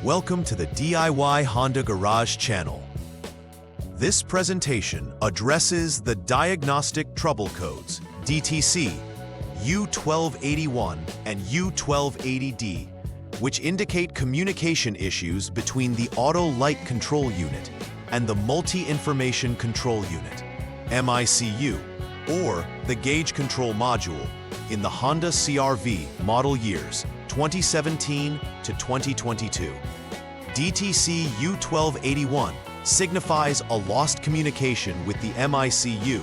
Welcome to the DIY Honda Garage channel. This presentation addresses the Diagnostic Trouble Codes, DTC, U1281 and U1280D, which indicate communication issues between the Auto Light Control Unit and the Multi-Information Control Unit, MICU, or the Gauge Control Module, in the Honda CR-V model years 2017 to 2022. DTC U1281 signifies a lost communication with the MICU,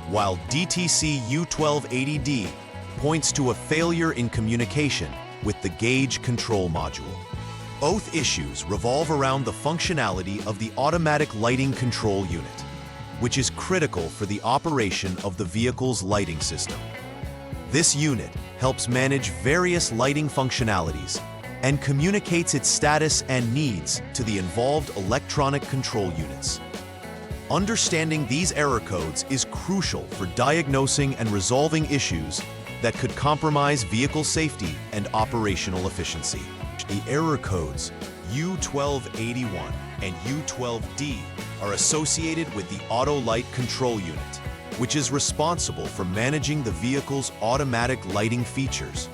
while DTC U1280D points to a failure in communication with the Gauge Control Module. Both issues revolve around the functionality of the Automatic Lighting Control Unit, which is critical for the operation of the vehicle's lighting system. This unit helps manage various lighting functionalities and communicates its status and needs to the involved electronic control units. Understanding these error codes is crucial for diagnosing and resolving issues that could compromise vehicle safety and operational efficiency. The error codes U1281 and U12D are associated with the Auto Light Control Unit, which is responsible for managing the vehicle's automatic lighting features.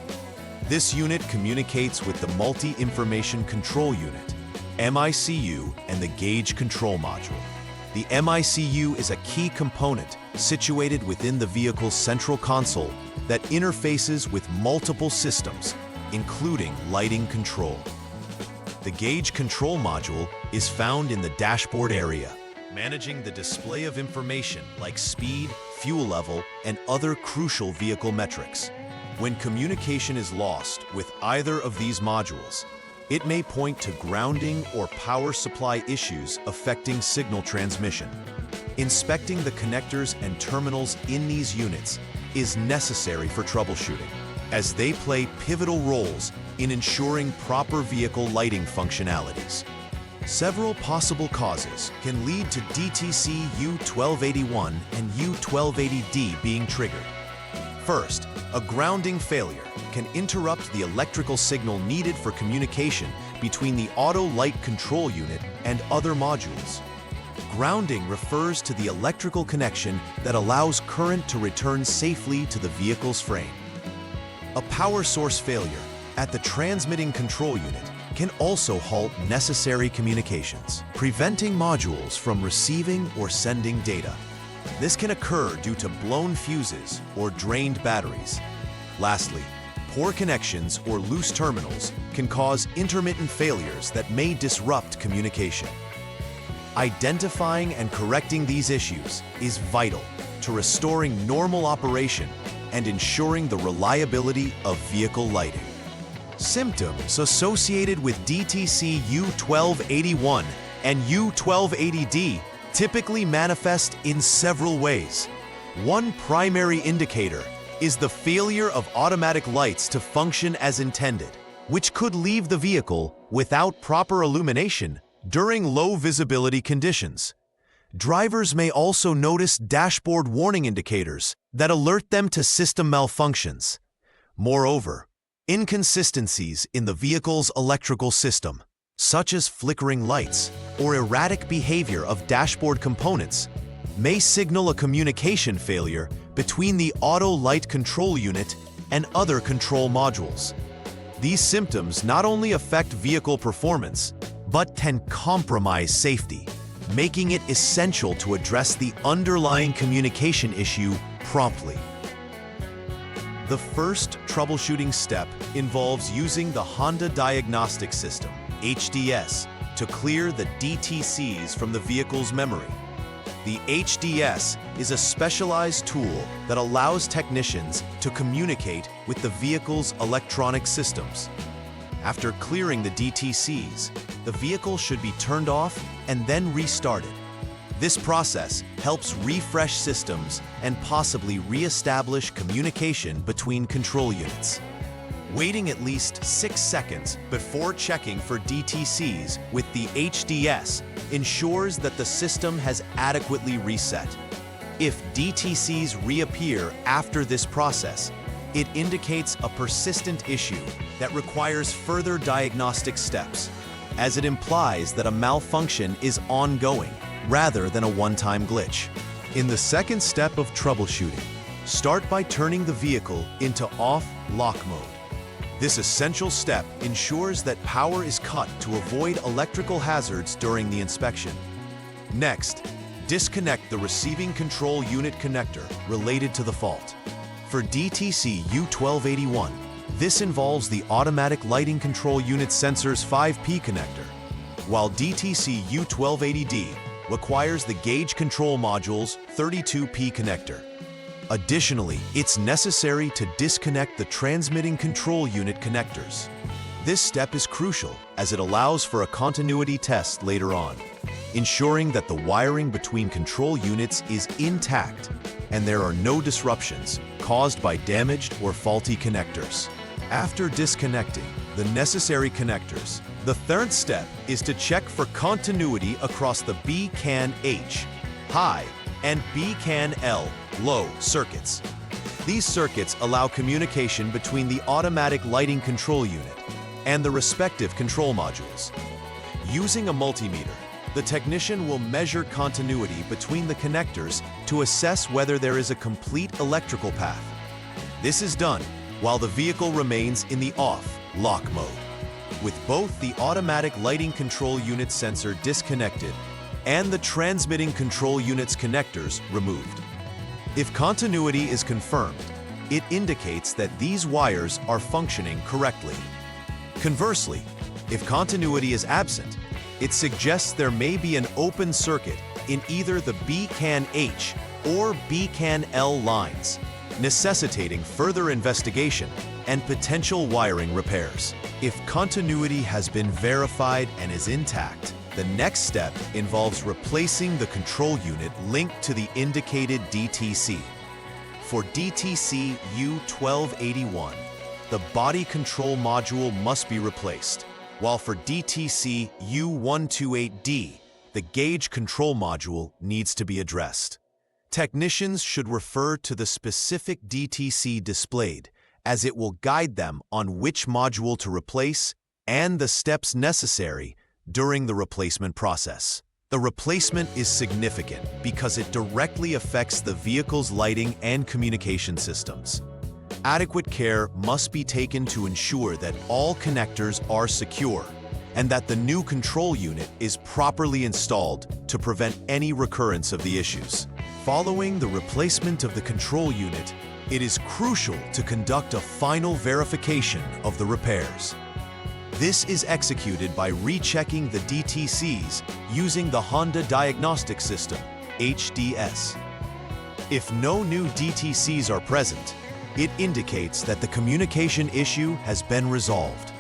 This unit communicates with the Multi-Information Control Unit, MICU, and the Gauge Control Module. The MICU is a key component situated within the vehicle's central console that interfaces with multiple systems, including lighting control. The Gauge Control Module is found in the dashboard area, managing the display of information like speed, fuel level, and other crucial vehicle metrics. When communication is lost with either of these modules, it may point to grounding or power supply issues affecting signal transmission. Inspecting the connectors and terminals in these units is necessary for troubleshooting, as they play pivotal roles in ensuring proper vehicle lighting functionalities. Several possible causes can lead to DTC U1281 and U1280D being triggered. First, a grounding failure can interrupt the electrical signal needed for communication between the Auto Light Control Unit and other modules. Grounding refers to the electrical connection that allows current to return safely to the vehicle's frame. A power source failure at the transmitting control unit can also halt necessary communications, preventing modules from receiving or sending data. This can occur due to blown fuses or drained batteries. Lastly, poor connections or loose terminals can cause intermittent failures that may disrupt communication. Identifying and correcting these issues is vital to restoring normal operation and ensuring the reliability of vehicle lighting. Symptoms associated with DTC U1281 and U1280D typically manifest in several ways. One primary indicator is the failure of automatic lights to function as intended, which could leave the vehicle without proper illumination during low visibility conditions. Drivers may also notice dashboard warning indicators that alert them to system malfunctions. Moreover, inconsistencies in the vehicle's electrical system, such as flickering lights or erratic behavior of dashboard components, may signal a communication failure between the Auto Light Control Unit and other control modules. These symptoms not only affect vehicle performance, but can compromise safety, making it essential to address the underlying communication issue promptly. The first troubleshooting step involves using the Honda Diagnostic System, HDS, to clear the DTCs from the vehicle's memory. The HDS is a specialized tool that allows technicians to communicate with the vehicle's electronic systems. After clearing the DTCs, the vehicle should be turned off and then restarted. This process helps refresh systems and possibly re-establish communication between control units. Waiting at least 6 seconds before checking for DTCs with the HDS ensures that the system has adequately reset. If DTCs reappear after this process, it indicates a persistent issue that requires further diagnostic steps. as it implies that a malfunction is ongoing rather than a one-time glitch. In the second step of troubleshooting, start by turning the vehicle into off-lock mode. This essential step ensures that power is cut to avoid electrical hazards during the inspection. Next, disconnect the receiving control unit connector related to the fault. For DTC U1281, this involves the automatic lighting control unit sensor's 5P connector, while DTC U1280D requires the gauge control module's 32P connector. Additionally, it's necessary to disconnect the transmitting control unit connectors. This step is crucial as it allows for a continuity test later on, ensuring that the wiring between control units is intact and there are no disruptions caused by damaged or faulty connectors. After disconnecting the necessary connectors, the third step is to check for continuity across the B-CAN-H high and B-CAN-L low circuits. These circuits allow communication between the automatic lighting control unit and the respective control modules. Using a multimeter, the technician will measure continuity between the connectors to assess whether there is a complete electrical path. This is done while the vehicle remains in the off-lock mode, with both the automatic lighting control unit sensor disconnected and the transmitting control unit's connectors removed. If continuity is confirmed, it indicates that these wires are functioning correctly. Conversely, if continuity is absent, it suggests there may be an open circuit in either the B-CAN-H or B-CAN-L lines, necessitating further investigation and potential wiring repairs. If continuity has been verified and is intact, the next step involves replacing the control unit linked to the indicated DTC. For DTC U1281, the body control module must be replaced, while for DTC U128D, the gauge control module needs to be addressed. Technicians should refer to the specific DTC displayed, as it will guide them on which module to replace and the steps necessary during the replacement process. The replacement is significant because it directly affects the vehicle's lighting and communication systems. Adequate care must be taken to ensure that all connectors are secure and that the new control unit is properly installed to prevent any recurrence of the issues. Following the replacement of the control unit, it is crucial to conduct a final verification of the repairs. This is executed by rechecking the DTCs using the Honda Diagnostic System, HDS. If no new DTCs are present, it indicates that the communication issue has been resolved.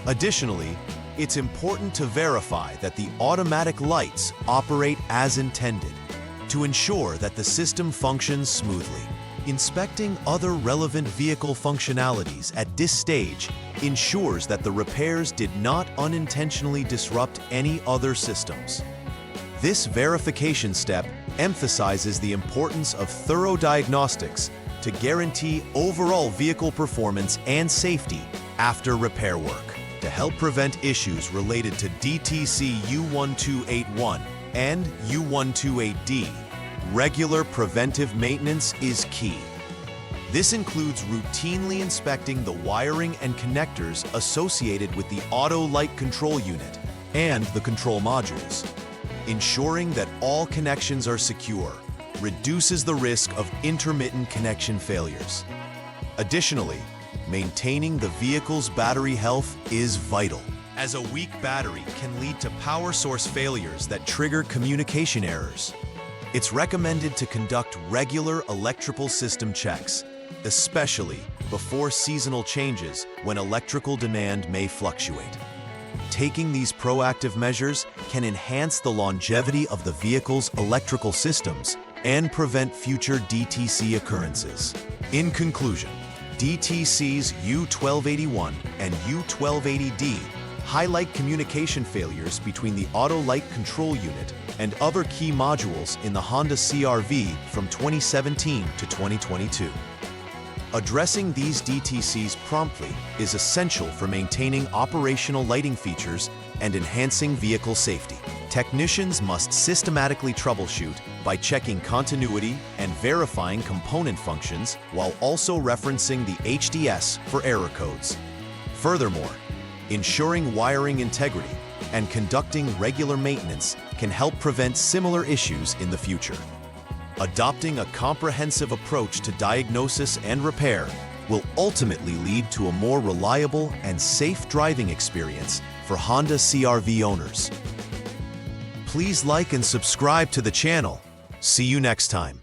Additionally, it's important to verify that the automatic lights operate as intended to ensure that the system functions smoothly. Inspecting other relevant vehicle functionalities at this stage ensures that the repairs did not unintentionally disrupt any other systems. This verification step emphasizes the importance of thorough diagnostics to guarantee overall vehicle performance and safety after repair work. To help prevent issues related to DTC U1281 and U128D, regular preventive maintenance is key. This includes routinely inspecting the wiring and connectors associated with the auto light control unit and the control modules. Ensuring that all connections are secure reduces the risk of intermittent connection failures. Additionally, maintaining the vehicle's battery health is vital, as a weak battery can lead to power source failures that trigger communication errors. It's recommended to conduct regular electrical system checks, especially before seasonal changes when electrical demand may fluctuate. Taking these proactive measures can enhance the longevity of the vehicle's electrical systems and prevent future DTC occurrences. In conclusion, DTCs U1281 and U1280D highlight communication failures between the auto light control unit and other key modules in the Honda CR-V from 2017 to 2022. Addressing these DTCs promptly is essential for maintaining operational lighting features and enhancing vehicle safety. Technicians must systematically troubleshoot by checking continuity and verifying component functions while also referencing the HDS for error codes. Furthermore, ensuring wiring integrity and conducting regular maintenance can help prevent similar issues in the future. Adopting a comprehensive approach to diagnosis and repair will ultimately lead to a more reliable and safe driving experience for Honda CR-V owners. Please like and subscribe to the channel. See you next time.